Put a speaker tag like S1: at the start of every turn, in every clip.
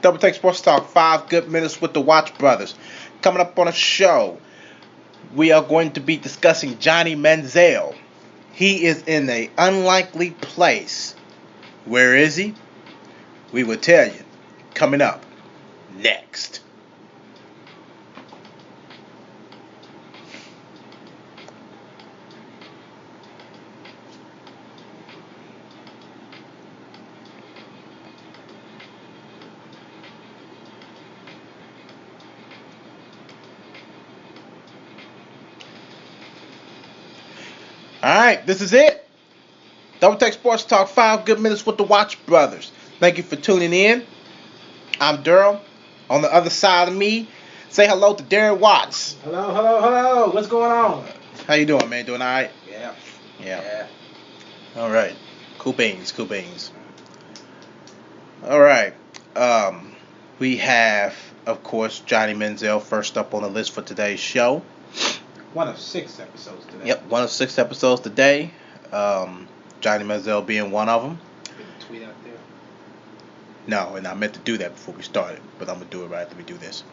S1: Double Take Sports Talk, 5 good minutes with the Watch Brothers. Coming up on a show, we are going to be discussing Johnny Manziel. He is in an unlikely place. Where is he? We will tell you. Coming up next. Alright, this is it. Double Take Sports Talk, 5 good minutes with the Watch Brothers. Thank you for tuning in. I'm Durham. On the other side of me, say hello to Darren Watts.
S2: Hello. What's going on?
S1: How you doing, man? Doing alright?
S2: Yeah.
S1: Alright. Cool beans. Alright. We have, of course, Johnny Manziel first up on the list for today's show.
S2: One of 6 episodes today.
S1: Yep, one of 6 episodes today. Johnny Manziel being one of them.
S2: Tweet out there.
S1: No, and I meant to do that before we started, but I'm gonna do it right after we do this.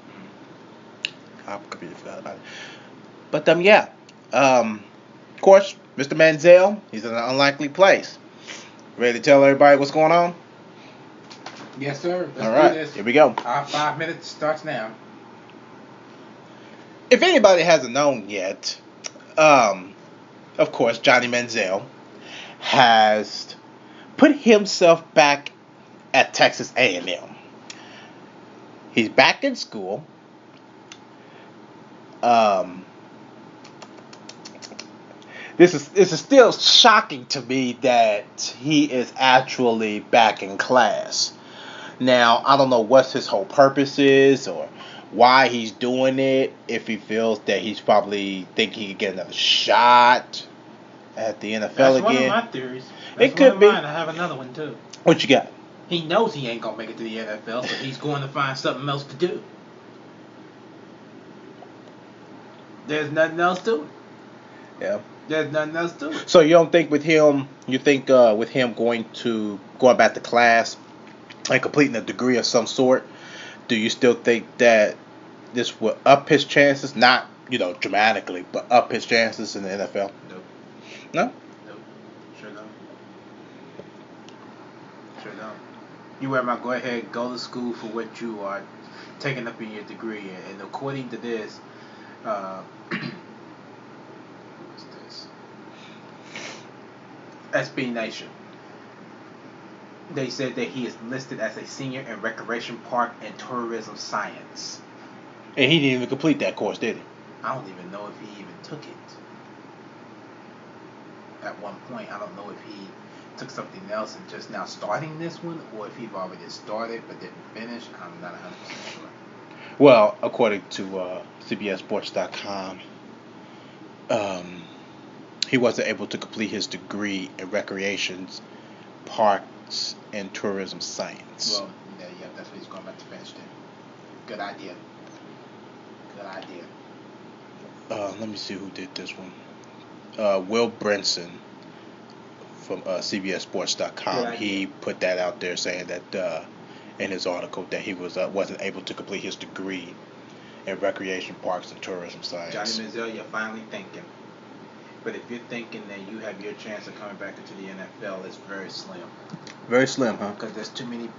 S1: I completely forgot about it. But yeah. Of course, Mr. Manziel, he's in an unlikely place. Ready to tell everybody what's going on?
S2: Yes, sir. Let's
S1: All right,
S2: do this.
S1: here we go.
S2: Our 5 minutes starts now.
S1: If anybody hasn't known yet, of course, Johnny Manziel has put himself back at Texas A&M. He's back in school. This is still shocking to me that he is actually back in class. Now, I don't know what his whole purpose is or why he's doing it. If he feels that he's probably thinking he could get another shot at the NFL
S2: That's
S1: again.
S2: one of my theories.
S1: It could be.
S2: Mine. I have another one too.
S1: What you got?
S2: He knows he ain't gonna make it to the NFL, so he's going to find something else to do. There's nothing else to it.
S1: Yeah.
S2: There's nothing else to it.
S1: So you don't think with him, with him going back to class and completing a degree of some sort, do you still think that this will up his chances? Not, dramatically, but up his chances in the NFL?
S2: Nope.
S1: No?
S2: Nope. Sure don't. You might go ahead, go to school for what you are taking up in your degree, and according to this, what's this? SB Nation. They said that he is listed as a senior in Recreation Park and Tourism Science.
S1: And he didn't even complete that course, did he?
S2: I don't even know if he even took it. At one point, I don't know if he took something else and just now starting this one, or if he've already started but didn't finish. I'm not 100% sure.
S1: Well, according to CBSSports.com, he wasn't able to complete his degree in Recreations, Parks, and Tourism Science.
S2: Well, yeah, that's what he's going back to finish then. Good idea.
S1: Let me see who did this one. Will Brinson from CBSSports.com. He put that out there saying that in his article that he wasn't able to complete his degree in Recreation, Parks, and Tourism Science.
S2: Johnny Manziel, you're finally thinking. But if you're thinking that you have your chance of coming back into the NFL, it's very slim.
S1: Very slim, huh?
S2: Because there's too many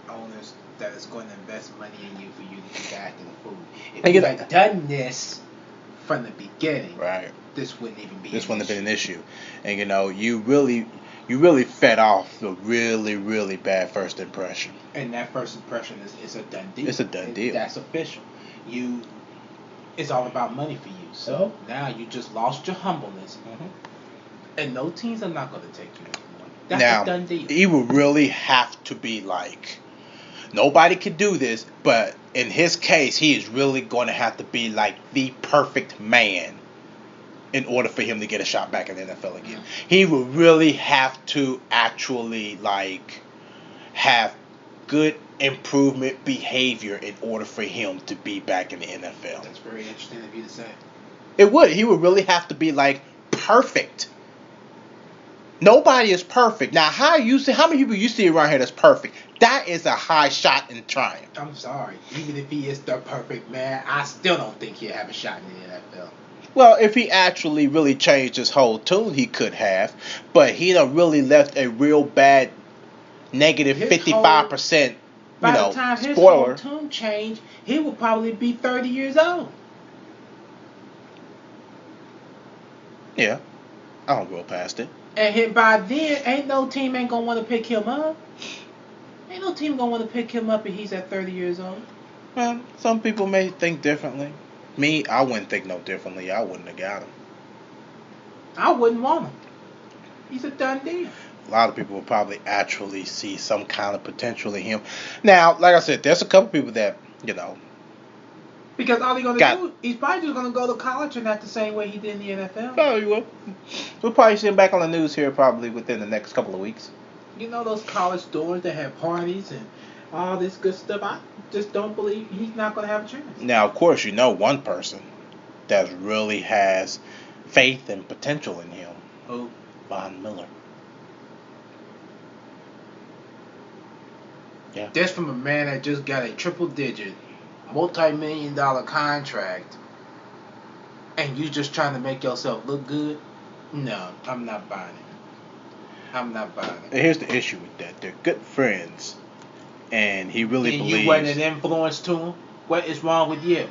S2: owners that is going to invest money in you for you to be back in the food. If you had done this from the beginning,
S1: right,
S2: this wouldn't even be.
S1: This wouldn't have been an issue. And you really fed off the really, really bad first impression.
S2: And that first impression is a done deal.
S1: It's a done deal.
S2: That's official. It's all about money for you. So now you just lost your humbleness.
S1: Mm-hmm.
S2: And no teams are not going to take you anymore. That's
S1: now,
S2: a done deal.
S1: He would really have to be like, nobody could do this, but in his case, he is really going to have to be like the perfect man in order for him to get a shot back in the NFL again. Mm-hmm. He would really have to actually have good improvement behavior in order for him to be back in the NFL.
S2: That's very interesting of you to say.
S1: It would. He would really have to be perfect. Nobody is perfect. Now, how many people you see around here that's perfect? That is a high shot in trying.
S2: I'm sorry. Even if he is the perfect man, I still don't think he'll have a shot in the NFL.
S1: Well, if he actually really changed his whole tune, he could have. But he done really left a real bad negative 55%,
S2: by the time his
S1: spoiler.
S2: whole tune changed, he would probably be 30 years old.
S1: Yeah. I don't go past it.
S2: And by then, ain't no team gonna want to pick him up. Ain't no team gonna want to pick him up if he's at 30 years old.
S1: Well, some people may think differently. Me, I wouldn't think no differently. I wouldn't have got him.
S2: I wouldn't want him. He's a done deal.
S1: A lot of people will probably actually see some kind of potential in him. Now, like I said, there's a couple people that,
S2: because all he's gonna do, he's probably just gonna go to college and act the same way he did in the NFL.
S1: Oh, you will. We'll probably see him back on the news here probably within the next couple of weeks.
S2: You know those college dorms that have parties and all this good stuff? I just don't believe he's not gonna have a chance.
S1: Now, of course, one person that really has faith and potential in him.
S2: Who?
S1: Von Miller. Yeah.
S2: That's from a man that just got a triple-digit, multi-million-dollar contract, and you just trying to make yourself look good? No, I'm not buying it. I'm not buying it.
S1: And here's the issue with that. They're good friends, and he really believes...
S2: And you wasn't an influence to him? What is wrong with you?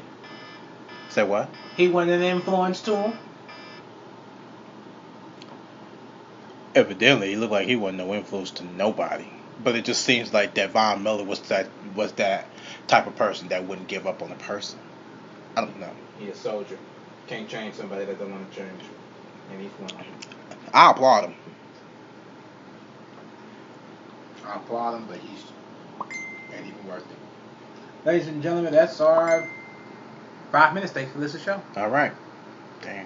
S1: Say what?
S2: He wasn't an influence to him?
S1: Evidently, he looked like he wasn't no influence to nobody. But it just seems like that Von Miller was that type of person that wouldn't give up on a person. I don't know.
S2: He's a soldier. Can't change somebody that don't want to change. And he's one of them.
S1: I applaud him.
S2: I applaud him, but he's ain't even worth it. Ladies and gentlemen, that's our 5 minutes. Thanks for listening to the show.
S1: All right. Damn.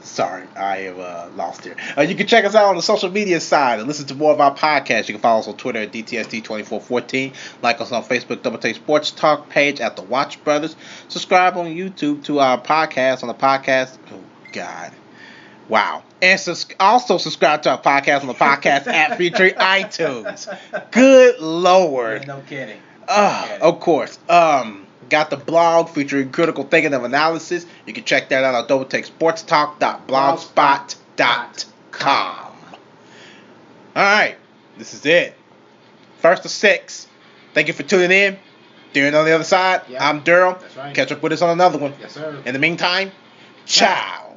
S1: Sorry, I have lost here. You can check us out on the social media side and listen to more of our podcasts. You can follow us on Twitter at DTST2414. Like us on Facebook, Double Take Sports Talk page at the Watch Brothers. Subscribe on YouTube to our podcast on the podcast. Oh, God. Wow. And also subscribe to our podcast on the podcast app featuring iTunes. Good Lord.
S2: No kidding.
S1: Of course. Got the blog featuring critical thinking and analysis. You can check that out at doubletakesport.blogspot.com. Alright, this is it. First of 6. Thank you for tuning in. Darren on the other side.
S2: Yeah,
S1: I'm Daryl.
S2: That's right.
S1: Catch up with us on another one.
S2: Yes, sir.
S1: In the meantime, ciao.